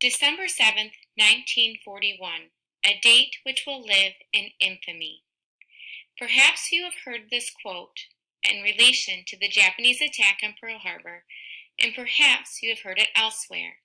December 7th, 1941, a date which will live in infamy. Perhaps you have heard this quote in relation to the Japanese attack on Pearl Harbor, and perhaps you have heard it elsewhere.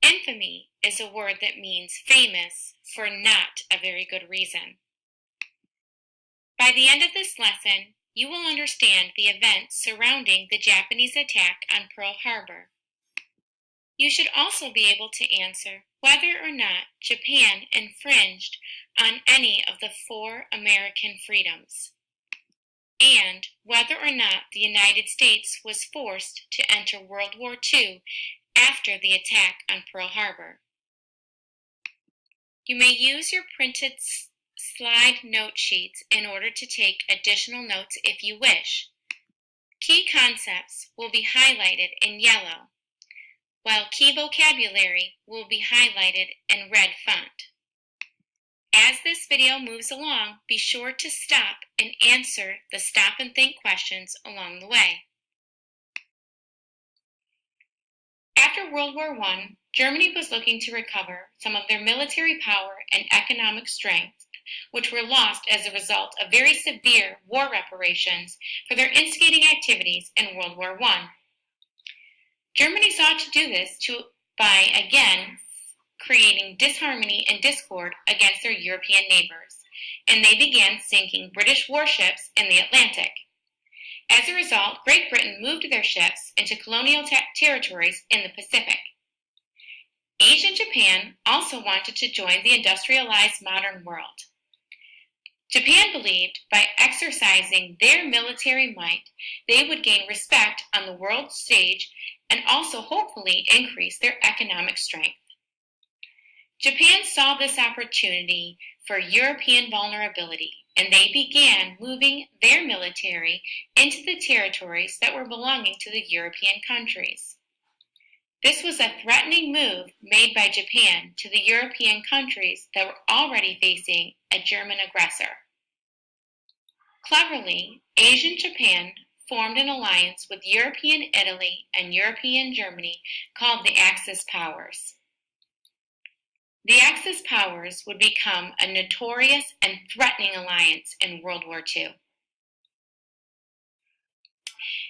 Infamy is a word that means famous for not a very good reason. By the end of this lesson, you will understand the events surrounding the Japanese attack on Pearl Harbor. You should also be able to answer whether or not Japan infringed on any of the 4 American freedoms, and whether or not the United States was forced to enter World War II after the attack on Pearl Harbor. You may use your printed slide note sheets in order to take additional notes if you wish. Key concepts will be highlighted in yellow, while key vocabulary will be highlighted in red font. As this video moves along, be sure to stop and answer the stop and think questions along the way. After World War I, Germany was looking to recover some of their military power and economic strength, which were lost as a result of very severe war reparations for their instigating activities in World War I. Germany sought to do this by again creating disharmony and discord against their European neighbors, and they began sinking British warships in the Atlantic. As a result, Great Britain moved their ships into colonial territories in the Pacific. Asia and Japan also wanted to join the industrialized modern world. Japan believed by exercising their military might, they would gain respect on the world stage and also hopefully increase their economic strength. Japan saw this opportunity for European vulnerability, and they began moving their military into the territories that were belonging to the European countries. This was a threatening move made by Japan to the European countries that were already facing a German aggressor. Cleverly, Asian Japan formed an alliance with European Italy and European Germany called the Axis powers. The Axis powers would become a notorious and threatening alliance in World War II.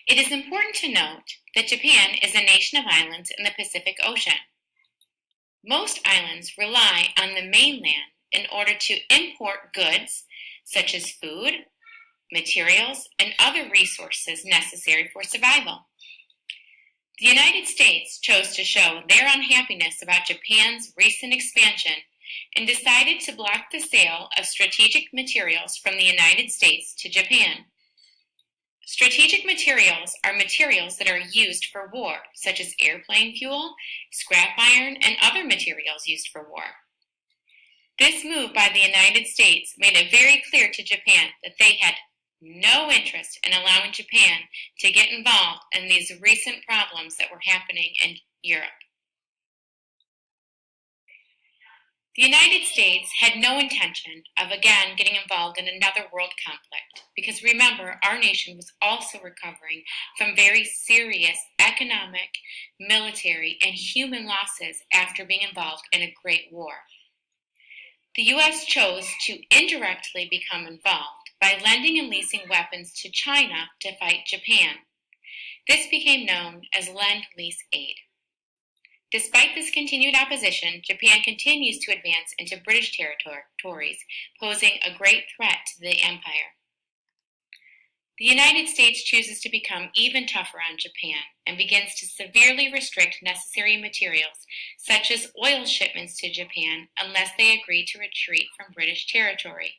It is important to note that Japan is a nation of islands in the Pacific Ocean. Most islands rely on the mainland in order to import goods such as food, materials, and other resources necessary for survival. The United States chose to show their unhappiness about Japan's recent expansion and decided to block the sale of strategic materials from the United States to Japan. Strategic materials are materials that are used for war, such as airplane fuel, scrap iron, and other materials used for war. This move by the United States made it very clear to Japan that they had no interest in allowing Japan to get involved in these recent problems that were happening in Europe. The United States had no intention of again getting involved in another world conflict because remember, our nation was also recovering from very serious economic, military, and human losses after being involved in a great war. The U.S. chose to indirectly become involved by lending and leasing weapons to China to fight Japan. This became known as Lend-Lease-Aid. Despite this continued opposition, Japan continues to advance into British territories, posing a great threat to the empire. The United States chooses to become even tougher on Japan and begins to severely restrict necessary materials, such as oil shipments to Japan, unless they agree to retreat from British territory.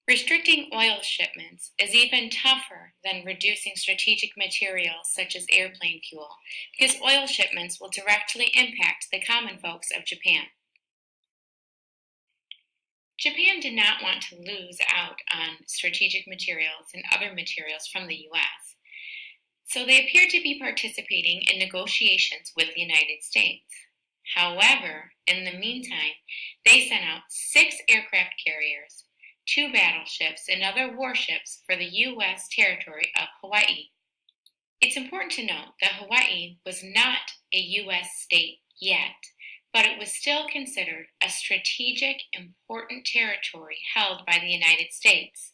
Restricting oil shipments is even tougher than reducing strategic materials such as airplane fuel, because oil shipments will directly impact the common folks of Japan. Japan did not want to lose out on strategic materials and other materials from the U.S., so they appeared to be participating in negotiations with the United States. However, in the meantime, they sent out 6 aircraft carriers, 2 battleships, and other warships for the U.S. territory of Hawaii. It's important to note that Hawaii was not a U.S. state yet, but it was still considered a strategic, important territory held by the United States,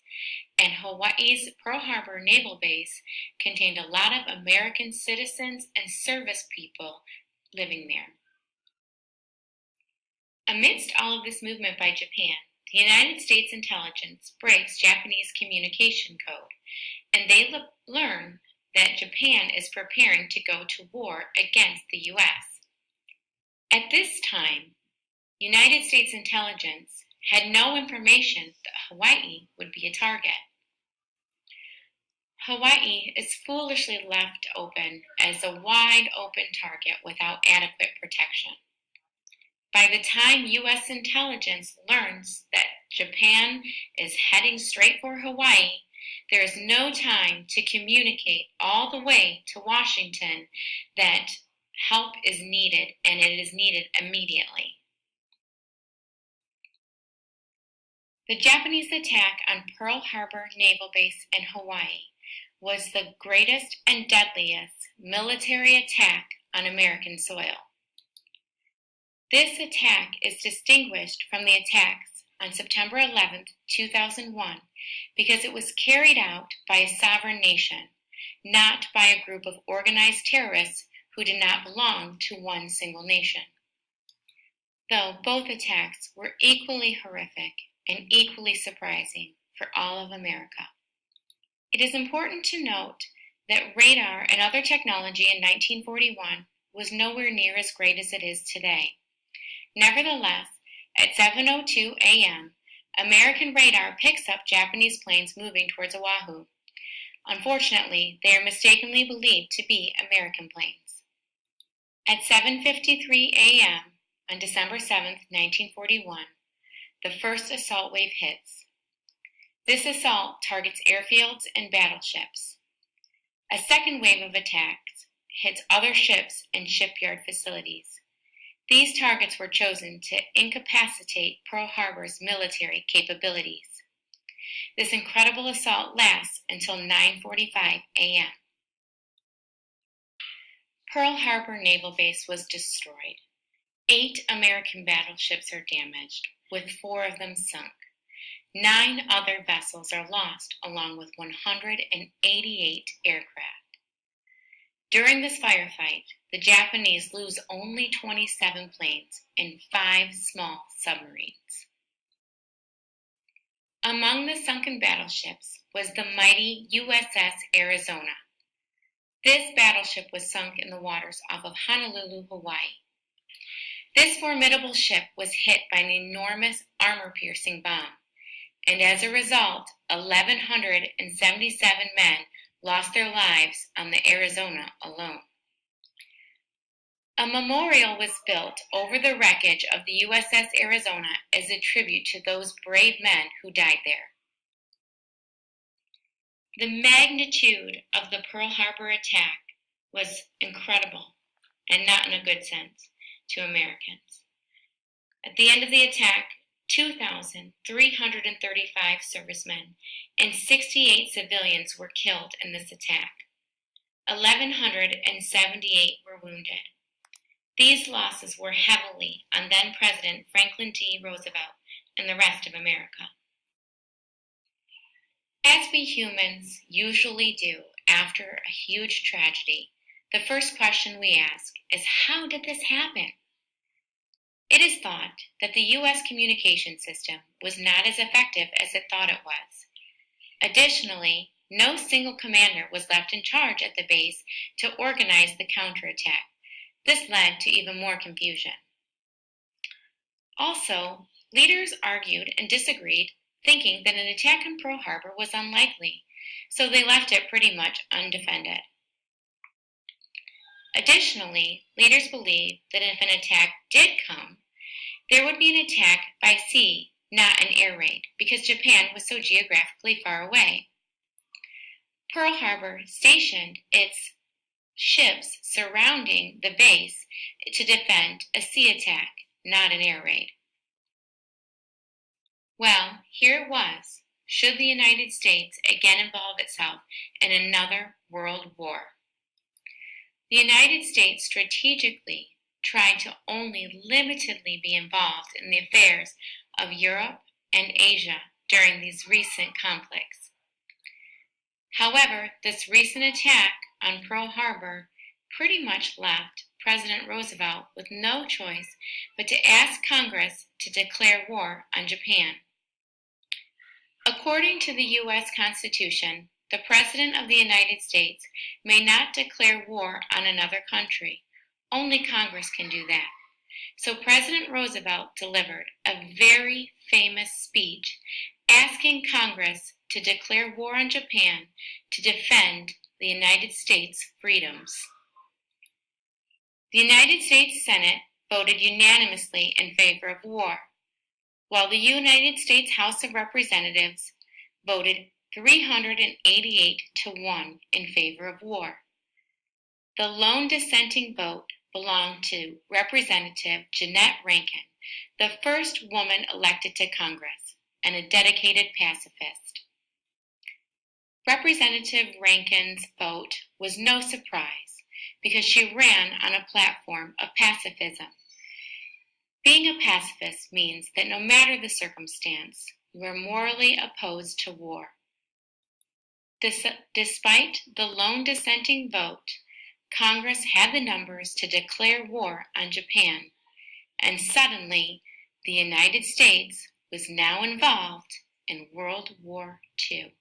and Hawaii's Pearl Harbor Naval Base contained a lot of American citizens and service people living there. Amidst all of this movement by Japan, the United States intelligence breaks Japanese communication code, and they learn that Japan is preparing to go to war against the U.S. At this time, United States intelligence had no information that Hawaii would be a target. Hawaii is foolishly left open as a wide open target without adequate protection. By the time U.S. intelligence learns that Japan is heading straight for Hawaii, there is no time to communicate all the way to Washington that help is needed, and it is needed immediately. The Japanese attack on Pearl Harbor Naval Base in Hawaii was the greatest and deadliest military attack on American soil. This attack is distinguished from the attacks on September 11, 2001, because it was carried out by a sovereign nation, not by a group of organized terrorists who did not belong to one single nation. Though both attacks were equally horrific and equally surprising for all of America. It is important to note that radar and other technology in 1941 was nowhere near as great as it is today. Nevertheless, at 7:02 a.m., American radar picks up Japanese planes moving towards Oahu. Unfortunately, they are mistakenly believed to be American planes. At 7:53 a.m. on December 7, 1941, the first assault wave hits. This assault targets airfields and battleships. A second wave of attacks hits other ships and shipyard facilities. These targets were chosen to incapacitate Pearl Harbor's military capabilities. This incredible assault lasts until 9:45 a.m. Pearl Harbor Naval Base was destroyed. 8 American battleships are damaged, with 4 of them sunk. 9 other vessels are lost, along with 188 aircraft. During this firefight, the Japanese lose only 27 planes and 5 small submarines. Among the sunken battleships was the mighty USS Arizona. This battleship was sunk in the waters off of Honolulu, Hawaii. This formidable ship was hit by an enormous armor-piercing bomb, and as a result, 1,177 men lost their lives on the Arizona alone. A memorial was built over the wreckage of the USS Arizona as a tribute to those brave men who died there. The magnitude of the Pearl Harbor attack was incredible, and not in a good sense, to Americans. At the end of the attack, 2,335 servicemen and 68 civilians were killed in this attack. 1,178 were wounded. These losses were heavily on then-President Franklin D. Roosevelt and the rest of America. As we humans usually do after a huge tragedy, the first question we ask is, how did this happen? It is thought that the U.S. communication system was not as effective as it thought it was. Additionally, no single commander was left in charge at the base to organize the counterattack. This led to even more confusion. Also, leaders argued and disagreed, thinking that an attack on Pearl Harbor was unlikely, so they left it pretty much undefended. Additionally, leaders believed that if an attack did come, there would be an attack by sea, not an air raid, because Japan was so geographically far away. Pearl Harbor stationed its ships surrounding the base to defend a sea attack, not an air raid. Well, here it was. Should the United States again involve itself in another world war? The United States strategically tried to only limitedly be involved in the affairs of Europe and Asia during these recent conflicts. However, this recent attack on Pearl Harbor pretty much left President Roosevelt with no choice but to ask Congress to declare war on Japan. According to the U.S. Constitution, the President of the United States may not declare war on another country. Only Congress can do that. So President Roosevelt delivered a very famous speech asking Congress to declare war on Japan to defend the United States' freedoms. The United States Senate voted unanimously in favor of war, while the United States House of Representatives voted 388 to 1 in favor of war. The lone dissenting vote belonged to Representative Jeannette Rankin, the first woman elected to Congress and a dedicated pacifist. Representative Rankin's vote was no surprise because she ran on a platform of pacifism. Being a pacifist means that no matter the circumstance, you are morally opposed to war. Despite the lone dissenting vote, Congress had the numbers to declare war on Japan, and suddenly the United States was now involved in World War II.